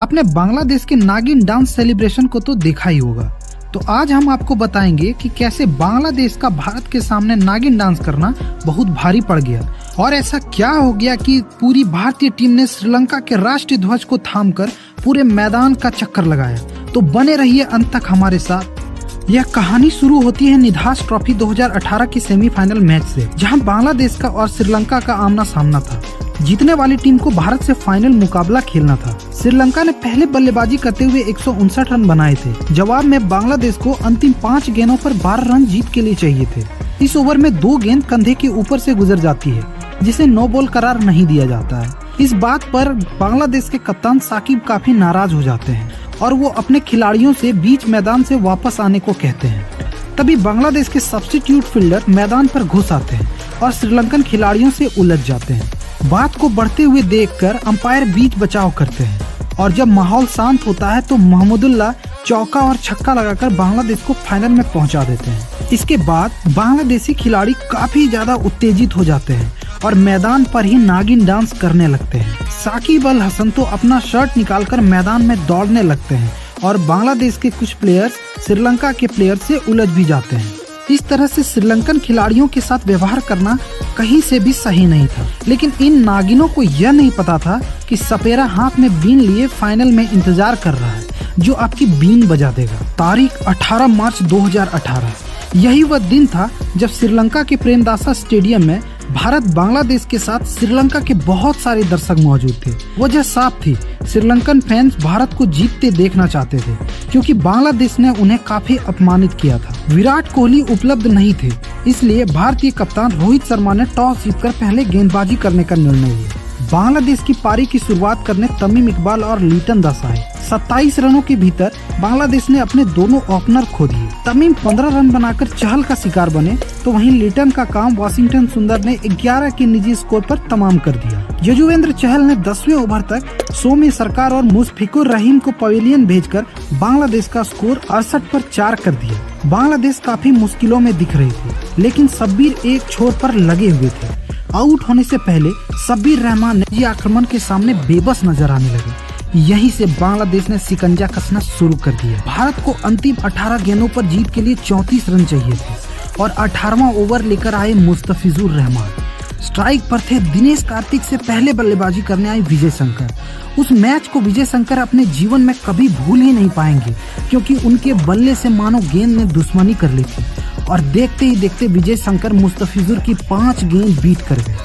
आपने बांग्लादेश के नागिन डांस सेलिब्रेशन को तो देखा ही होगा। तो आज हम आपको बताएंगे कि कैसे बांग्लादेश का भारत के सामने नागिन डांस करना बहुत भारी पड़ गया और ऐसा क्या हो गया कि पूरी भारतीय टीम ने श्रीलंका के राष्ट्रीय ध्वज को थामकर पूरे मैदान का चक्कर लगाया। तो बने रहिए अंत तक हमारे साथ। यह कहानी शुरू होती है निधास ट्रॉफी 2018 की सेमीफाइनल मैच से, जहां बांग्लादेश का और श्रीलंका का आमना सामना था। जीतने वाली टीम को भारत से फाइनल मुकाबला खेलना था। श्रीलंका ने पहले बल्लेबाजी करते हुए 159 रन बनाए थे। जवाब में बांग्लादेश को अंतिम 5 गेंदों पर 12 रन जीत के लिए चाहिए थे। इस ओवर में 2 गेंद कंधे के ऊपर से गुजर जाती है, जिसे नो बॉल करार नहीं दिया जाता है। इस बात पर बांग्लादेश के कप्तान साकिब काफी नाराज हो जाते हैं और वो अपने खिलाड़ियों से बीच मैदान से वापस आने को कहते हैं। तभी बांग्लादेश के सब्स्टिट्यूट फील्डर मैदान पर घुस आते हैं और श्रीलंकन खिलाड़ियों से उलझ जाते हैं। बात को बढ़ते हुए देखकर अंपायर बीच बचाव करते हैं और जब माहौल शांत होता है तो महमूदुल्लाह चौका और छक्का लगाकर बांग्लादेश को फाइनल में पहुंचा देते हैं। इसके बाद बांग्लादेशी खिलाड़ी काफी ज्यादा उत्तेजित हो जाते हैं और मैदान पर ही नागिन डांस करने लगते हैं। साकिब अल हसन तो अपना शर्ट निकालकर मैदान में दौड़ने लगते हैं और बांग्लादेश के कुछ प्लेयर्स श्रीलंका के प्लेयर से उलझ भी जाते हैं। इस तरह से श्रीलंकन खिलाड़ियों के साथ व्यवहार करना कहीं से भी सही नहीं था, लेकिन इन नागिनों को यह नहीं पता था कि सपेरा हाथ में बीन लिए फाइनल में इंतजार कर रहा है, जो आपकी बीन बजा देगा। तारीख 18 मार्च 2018। यही वह दिन था जब श्रीलंका के प्रेमदासा स्टेडियम में भारत बांग्लादेश के साथ श्रीलंका के बहुत सारे दर्शक मौजूद थे। वजह साफ थी, श्रीलंकन फैंस भारत को जीतते देखना चाहते थे, क्योंकि बांग्लादेश ने उन्हें काफी अपमानित किया था। विराट कोहली उपलब्ध नहीं थे, इसलिए भारतीय कप्तान रोहित शर्मा ने टॉस जीतकर पहले गेंदबाजी करने का निर्णय लिया। बांग्लादेश की पारी की शुरुआत करने तमीम इकबाल और लिटन दास आए। 27 रनों के भीतर बांग्लादेश ने अपने दोनों ओपनर खो दिए। तमीम 15 रन बनाकर चहल का शिकार बने, तो वहीं लिटन का काम वाशिंगटन सुंदर ने 11 के निजी स्कोर पर तमाम कर दिया। यजुवेंद्र चहल ने 10वें ओवर तक सोमी सरकार और मुशफिकुर रहीम को पवेलियन भेजकर बांग्लादेश का स्कोर 68 पर 4 कर दिया। बांग्लादेश काफी मुश्किलों में दिख रही थी, लेकिन शब्बीर एक छोर पर लगे हुए थे। आउट होने से पहले शब्बीर रहमान ने आक्रमण के सामने बेबस नजर आने लगे। यहीं से बांग्लादेश ने शिकंजा कसना शुरू कर दिया। भारत को अंतिम 18 गेंदों पर जीत के लिए 34 रन चाहिए थे और 18वां ओवर लेकर आए मुस्तफिजुर रहमान। स्ट्राइक पर थे दिनेश कार्तिक से पहले बल्लेबाजी करने आए विजय शंकर। उस मैच को विजय शंकर अपने जीवन में कभी भूल ही नहीं पाएंगे, क्योंकि उनके बल्ले से मानो गेंद ने दुश्मनी कर ली थी और देखते ही देखते विजय शंकर मुस्तफिजुर की 5 गेंद बीट कर गए।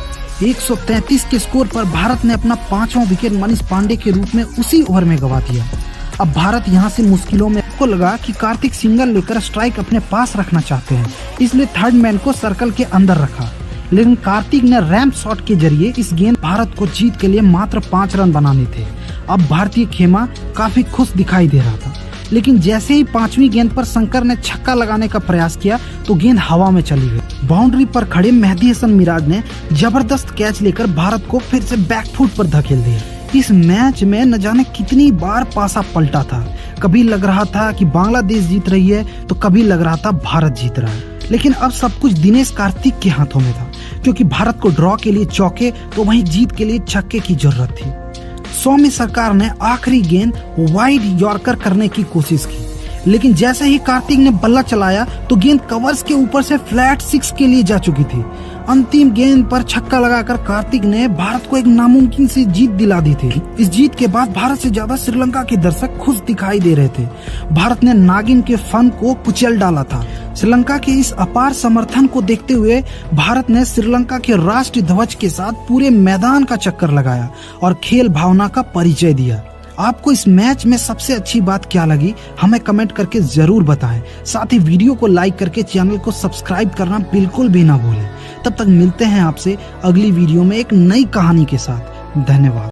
133 के स्कोर पर भारत ने अपना 5वां विकेट मनीष पांडे के रूप में उसी ओवर में गंवा दिया। अब भारत यहां से मुश्किलों में को लगा कि कार्तिक सिंगल लेकर स्ट्राइक अपने पास रखना चाहते हैं, इसलिए थर्ड मैन को सर्कल के अंदर रखा, लेकिन कार्तिक ने रैंप शॉट के जरिए इस गेंद भारत को जीत के लिए मात्र 5 रन बनाने थे। अब भारतीय खेमा काफी खुश दिखाई दे रहा था, लेकिन जैसे ही 5वीं गेंद पर शंकर ने छक्का लगाने का प्रयास किया तो गेंद हवा में चली गई। बाउंड्री पर खड़े मेहदी हसन मिराज ने जबरदस्त कैच लेकर भारत को फिर से बैकफुट पर धकेल दिया। इस मैच में न जाने कितनी बार पासा पलटा था। कभी लग रहा था कि बांग्लादेश जीत रही है तो कभी लग रहा था भारत जीत रहा है, लेकिन अब सब कुछ दिनेश कार्तिक के हाथों में था, क्योंकि भारत को ड्रॉ के लिए चौके तो वहीं जीत के लिए छक्के की जरूरत थी। सोमी सरकार ने आखिरी गेंद वाइड यॉर्कर करने की कोशिश की, लेकिन जैसे ही कार्तिक ने बल्ला चलाया तो गेंद कवर्स के ऊपर से फ्लैट 6 के लिए जा चुकी थी। अंतिम गेंद पर छक्का लगाकर कार्तिक ने भारत को एक नामुमकिन सी जीत दिला दी थी। इस जीत के बाद भारत से ज्यादा श्रीलंका के दर्शक खुश दिखाई दे रहे थे। भारत ने नागिन के फन को कुचल डाला था। श्रीलंका के इस अपार समर्थन को देखते हुए भारत ने श्रीलंका के राष्ट्रीय ध्वज के साथ पूरे मैदान का चक्कर लगाया और खेल भावना का परिचय दिया। आपको इस मैच में सबसे अच्छी बात क्या लगी, हमें कमेंट करके जरूर बताएं। साथ ही वीडियो को लाइक करके चैनल को सब्सक्राइब करना बिल्कुल भी ना भूलें। तब तक मिलते हैं आपसे अगली वीडियो में एक नई कहानी के साथ। धन्यवाद।